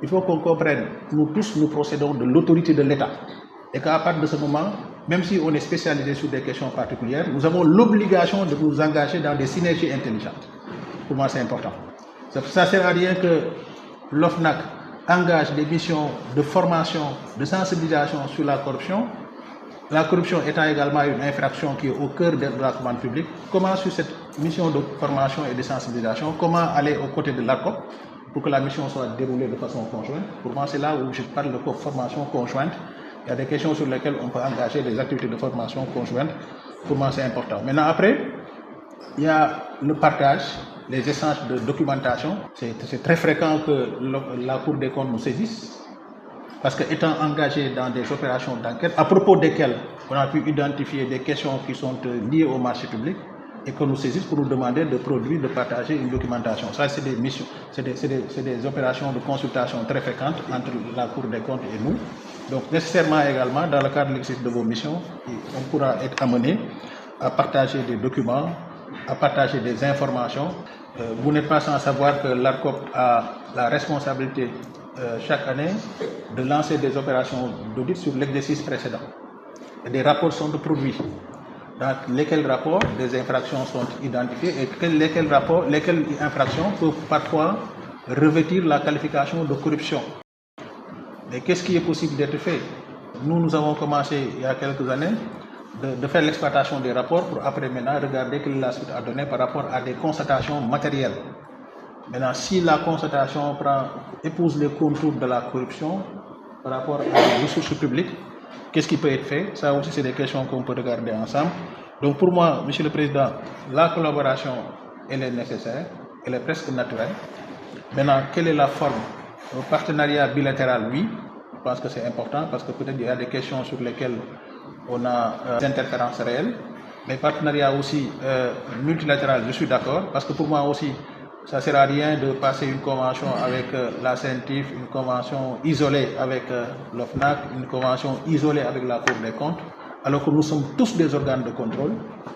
il faut qu'on comprenne, nous tous, nous procédons de l'autorité de l'État. Et qu'à partir de ce moment, même si on est spécialisé sur des questions particulières, nous avons l'obligation de nous engager dans des synergies intelligentes. Pour moi, c'est important. Ça ne sert à rien que l'OFNAC engage des missions de formation, de sensibilisation sur la corruption. La corruption étant également une infraction qui est au cœur de la commande publique. Comment sur cette mission de formation et de sensibilisation, comment aller aux côtés de l'ARCOP pour que la mission soit déroulée de façon conjointe. Pour moi, c'est là où je parle de formation conjointe. Il y a des questions sur lesquelles on peut engager des activités de formation conjointe. Pour moi, c'est important. Maintenant, après, il y a le partage, les échanges de documentation. C'est très fréquent que la Cour des comptes nous saisisse, parce qu'étant engagé dans des opérations d'enquête, à propos desquelles on a pu identifier des questions qui sont liées au marché public, et qu'on nous saisisse pour nous demander de produire, de partager une documentation. Ça, c'est des missions, c'est des opérations de consultation très fréquentes entre la Cour des comptes et nous. Donc, nécessairement également, dans le cadre de l'exercice de vos missions, on pourra être amené à partager des documents, à partager des informations. Vous n'êtes pas sans savoir que l'ARCOP a la responsabilité chaque année de lancer des opérations d'audit sur l'exercice précédent. Et des rapports sont produits, dans lesquels rapports des infractions sont identifiées et lesquels infractions peuvent parfois revêtir la qualification de corruption. Mais qu'est-ce qui est possible d'être fait? Nous avons commencé il y a quelques années de faire l'exploitation des rapports pour après maintenant regarder quelle est la suite à donner par rapport à des constatations matérielles. Maintenant, si la constatation épouse les contours de la corruption par rapport à des ressources publiques, qu'est-ce qui peut être fait? Ça aussi, c'est des questions qu'on peut regarder ensemble. Donc pour moi, Monsieur le Président, la collaboration, elle est nécessaire, elle est presque naturelle. Maintenant, quelle est la forme? Le partenariat bilatéral, oui, je pense que c'est important parce que peut-être il y a des questions sur lesquelles on a des interférences réelles. Mais partenariat aussi multilatéral, je suis d'accord, parce que pour moi aussi, ça ne sert à rien de passer une convention avec la CENTIF, une convention isolée avec l'OFNAC, une convention isolée avec la Cour des comptes, alors que nous sommes tous des organes de contrôle.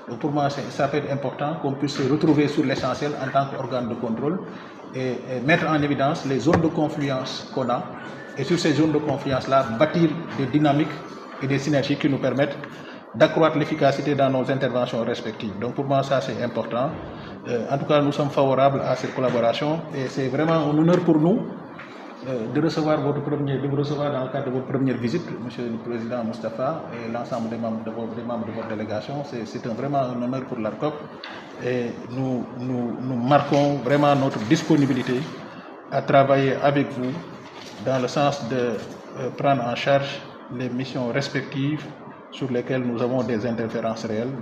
Donc pour moi, ça peut être important qu'on puisse se retrouver sur l'essentiel en tant qu'organe de contrôle et mettre en évidence les zones de confluence qu'on a. Et sur ces zones de confluence-là, bâtir des dynamiques et des synergies qui nous permettent d'accroître l'efficacité dans nos interventions respectives. Donc pour moi, ça c'est important. En tout cas, nous sommes favorables à cette collaboration et c'est vraiment un honneur pour nous de vous recevoir dans le cadre de votre première visite, Monsieur le Président Moustapha et l'ensemble des membres de votre délégation. C'est vraiment un honneur pour l'ARCOP et nous marquons vraiment notre disponibilité à travailler avec vous dans le sens de prendre en charge les missions respectives sur lesquelles nous avons des interférences réelles.